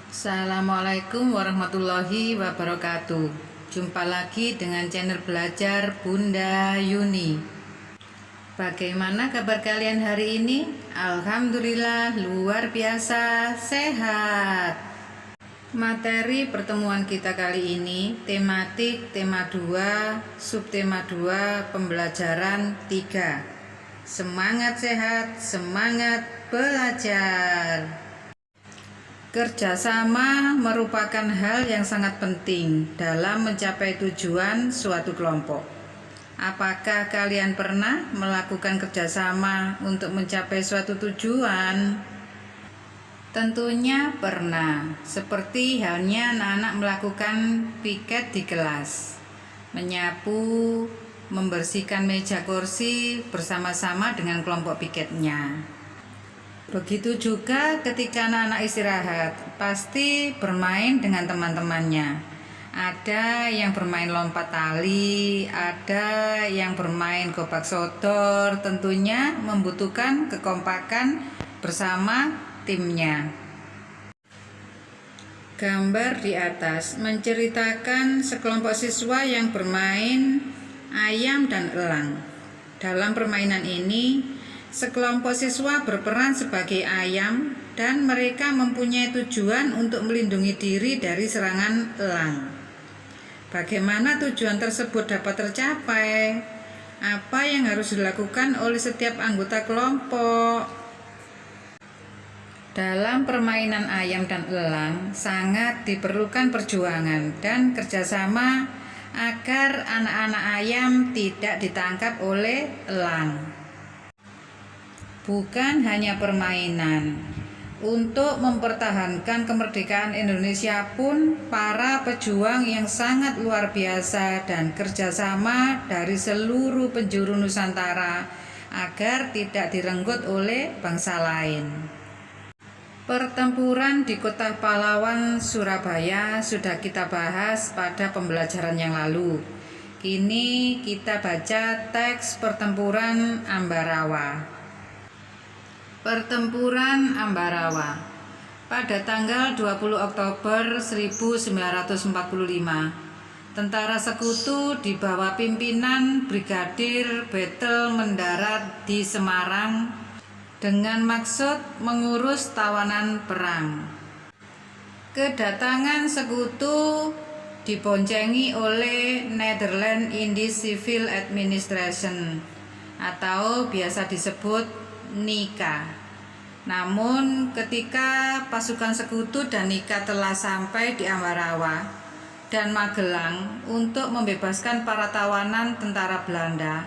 Assalamualaikum warahmatullahi wabarakatuh. Jumpa lagi dengan channel belajar Bunda Yuni. Bagaimana kabar kalian hari ini? Alhamdulillah luar biasa sehat. Materi pertemuan kita kali ini tematik tema 2, subtema 2, pembelajaran 3. Semangat sehat, semangat belajar. Kerjasama merupakan hal yang sangat penting dalam mencapai tujuan suatu kelompok. Apakah kalian pernah melakukan kerjasama untuk mencapai suatu tujuan? Tentunya pernah, seperti halnya anak-anak melakukan piket di kelas, menyapu, membersihkan meja kursi bersama-sama dengan kelompok piketnya. Begitu juga ketika anak-anak istirahat, pasti bermain dengan teman-temannya. Ada yang bermain lompat tali, ada yang bermain gobak sodor, tentunya membutuhkan kekompakan bersama timnya. Gambar di atas menceritakan sekelompok siswa yang bermain ayam dan elang. Dalam permainan ini, sekelompok siswa berperan sebagai ayam dan mereka mempunyai tujuan untuk melindungi diri dari serangan elang. Bagaimana tujuan tersebut dapat tercapai? Apa yang harus dilakukan oleh setiap anggota kelompok? Dalam permainan ayam dan elang sangat diperlukan perjuangan dan kerjasama agar anak-anak ayam tidak ditangkap oleh elang. Bukan hanya permainan, untuk mempertahankan kemerdekaan Indonesia pun para pejuang yang sangat luar biasa dan kerjasama dari seluruh penjuru Nusantara agar tidak direnggut oleh bangsa lain. Pertempuran di Kota Pahlawan, Surabaya sudah kita bahas pada pembelajaran yang lalu. Kini kita baca teks pertempuran Ambarawa. Pertempuran Ambarawa pada tanggal 20 Oktober 1945, tentara sekutu di bawah pimpinan Brigadir Betel mendarat di Semarang dengan maksud mengurus tawanan perang. Kedatangan sekutu diboncengi oleh Netherlands Indies Civil Administration atau biasa disebut NICA. Namun ketika pasukan sekutu dan NICA telah sampai di Ambarawa dan Magelang untuk membebaskan para tawanan tentara Belanda,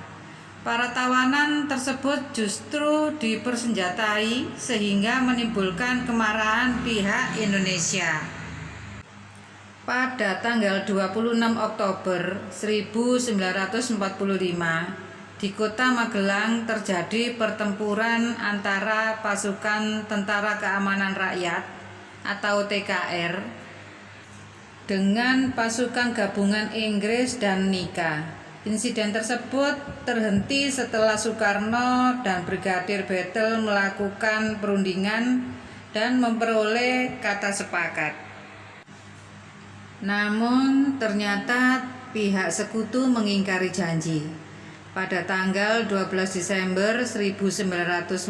para tawanan tersebut justru dipersenjatai sehingga menimbulkan kemarahan pihak Indonesia. Pada tanggal 26 Oktober 1945, di Kota Magelang terjadi pertempuran antara pasukan Tentara Keamanan Rakyat atau TKR dengan pasukan gabungan Inggris dan NICA. Insiden tersebut terhenti setelah Soekarno dan Brigadir Betel melakukan perundingan dan memperoleh kata sepakat. Namun ternyata pihak sekutu mengingkari janji. Pada tanggal 12 Desember 1945,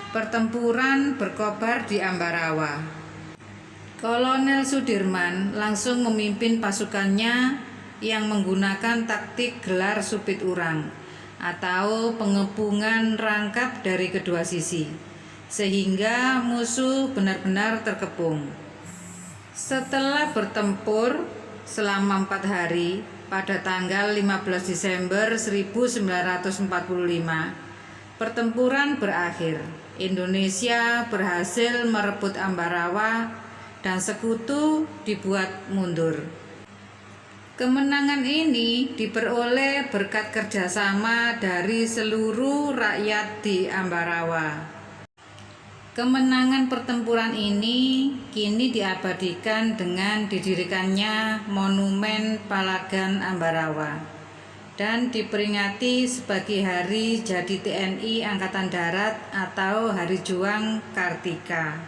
pertempuran berkobar di Ambarawa. Kolonel Sudirman langsung memimpin pasukannya yang menggunakan taktik gelar supit urang atau pengepungan rangkap dari kedua sisi, sehingga musuh benar-benar terkepung. Setelah bertempur selama 4 hari, pada tanggal 15 Desember 1945, pertempuran berakhir. Indonesia berhasil merebut Ambarawa dan sekutu dibuat mundur. Kemenangan ini diperoleh berkat kerjasama dari seluruh rakyat di Ambarawa. Kemenangan pertempuran ini kini diabadikan dengan didirikannya Monumen Palagan Ambarawa dan diperingati sebagai Hari Jadi TNI Angkatan Darat atau Hari Juang Kartika.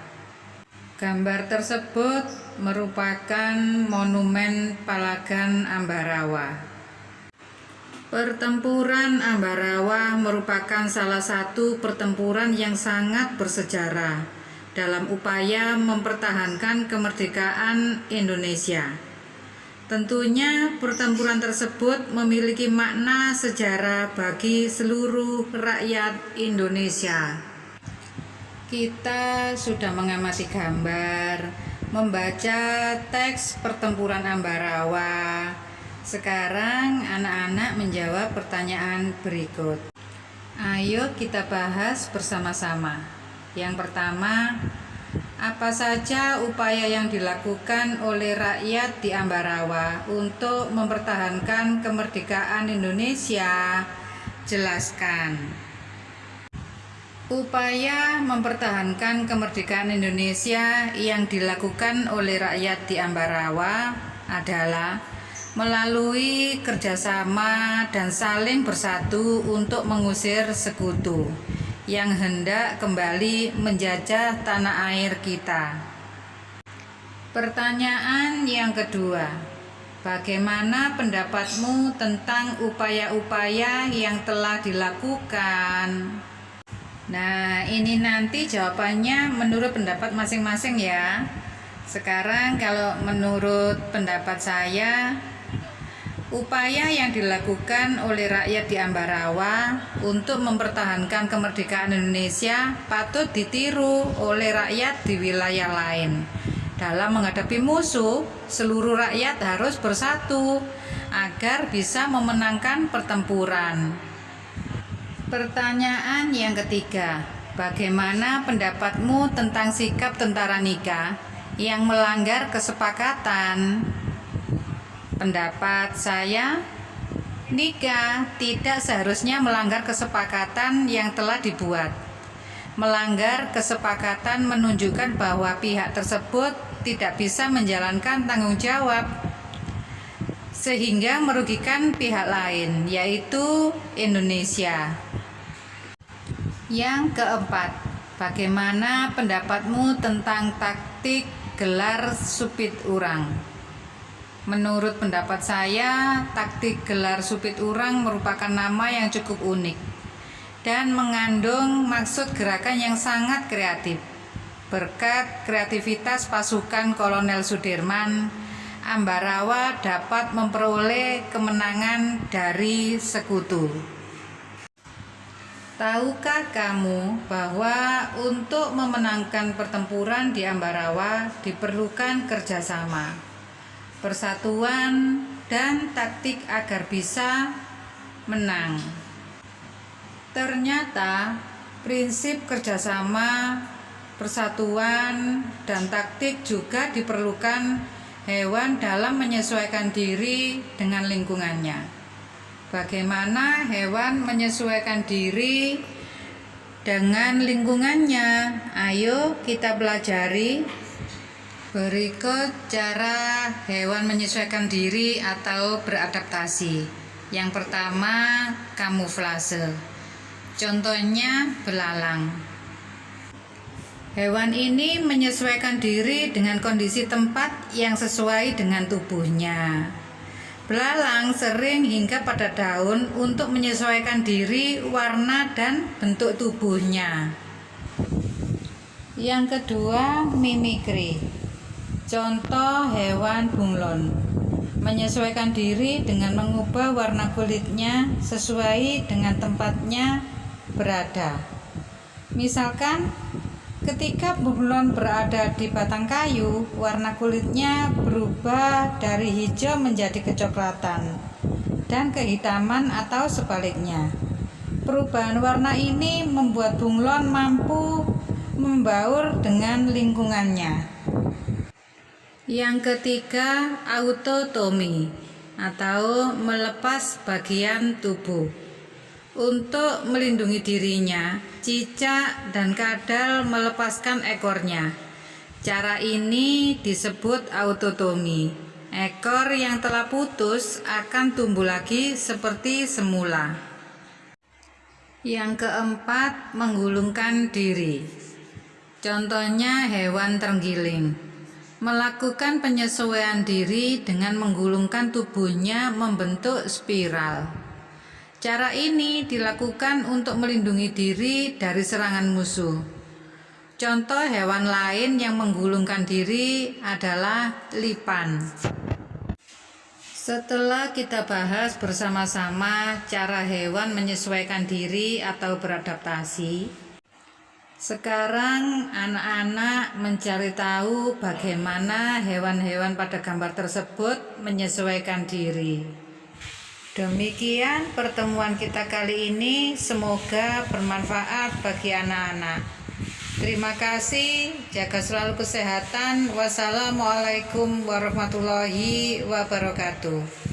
Gambar tersebut merupakan monumen Palagan Ambarawa. Pertempuran Ambarawa merupakan salah satu pertempuran yang sangat bersejarah dalam upaya mempertahankan kemerdekaan Indonesia. Tentunya pertempuran tersebut memiliki makna sejarah bagi seluruh rakyat Indonesia. Kita sudah mengamati gambar, membaca teks pertempuran Ambarawa. Sekarang anak-anak menjawab pertanyaan berikut. Ayo kita bahas bersama-sama. Yang pertama, apa saja upaya yang dilakukan oleh rakyat di Ambarawa untuk mempertahankan kemerdekaan Indonesia? Jelaskan. Upaya mempertahankan kemerdekaan Indonesia yang dilakukan oleh rakyat di Ambarawa adalah melalui kerjasama dan saling bersatu untuk mengusir sekutu yang hendak kembali menjajah tanah air kita. Pertanyaan yang kedua, bagaimana pendapatmu tentang upaya-upaya yang telah dilakukan? Nah, ini nanti jawabannya menurut pendapat masing-masing ya. Sekarang kalau menurut pendapat saya, upaya yang dilakukan oleh rakyat di Ambarawa untuk mempertahankan kemerdekaan Indonesia patut ditiru oleh rakyat di wilayah lain. Dalam menghadapi musuh, seluruh rakyat harus bersatu agar bisa memenangkan pertempuran. Pertanyaan yang ketiga, bagaimana pendapatmu tentang sikap tentara nikah yang melanggar kesepakatan? Pendapat saya, nikah tidak seharusnya melanggar kesepakatan yang telah dibuat. Melanggar kesepakatan menunjukkan bahwa pihak tersebut tidak bisa menjalankan tanggung jawab sehingga merugikan pihak lain, yaitu Indonesia. Yang keempat, bagaimana pendapatmu tentang taktik gelar supit urang? Menurut pendapat saya, taktik gelar supit urang merupakan nama yang cukup unik dan mengandung maksud gerakan yang sangat kreatif. Berkat kreativitas pasukan Kolonel Sudirman, Ambarawa dapat memperoleh kemenangan dari sekutu. Tahukah kamu bahwa untuk memenangkan pertempuran di Ambarawa diperlukan kerjasama, persatuan, dan taktik agar bisa menang? Ternyata prinsip kerjasama, persatuan, dan taktik juga diperlukan hewan dalam menyesuaikan diri dengan lingkungannya. Bagaimana hewan menyesuaikan diri dengan lingkungannya? Ayo kita pelajari. Berikut cara hewan menyesuaikan diri atau beradaptasi. Yang pertama, kamuflase. Contohnya belalang. Hewan ini menyesuaikan diri dengan kondisi tempat yang sesuai dengan tubuhnya. Belalang sering hinggap pada daun untuk menyesuaikan diri, warna, dan bentuk tubuhnya. Yang kedua, mimikri. Contoh hewan bunglon menyesuaikan diri dengan mengubah warna kulitnya sesuai dengan tempatnya berada. Misalkan, ketika bunglon berada di batang kayu, warna kulitnya berubah dari hijau menjadi kecoklatan dan kehitaman atau sebaliknya. Perubahan warna ini membuat bunglon mampu membaur dengan lingkungannya. Yang ketiga, autotomi atau melepas bagian tubuh. Untuk melindungi dirinya, cicak dan kadal melepaskan ekornya. Cara ini disebut autotomi. Ekor yang telah putus akan tumbuh lagi seperti semula. Yang keempat, menggulungkan diri. Contohnya hewan terenggiling. Melakukan penyesuaian diri dengan menggulungkan tubuhnya membentuk spiral. Cara ini dilakukan untuk melindungi diri dari serangan musuh. Contoh hewan lain yang menggulungkan diri adalah lipan. Setelah kita bahas bersama-sama cara hewan menyesuaikan diri atau beradaptasi, sekarang anak-anak mencari tahu bagaimana hewan-hewan pada gambar tersebut menyesuaikan diri. Demikian pertemuan kita kali ini, semoga bermanfaat bagi anak-anak. Terima kasih, jaga selalu kesehatan. Wassalamualaikum warahmatullahi wabarakatuh.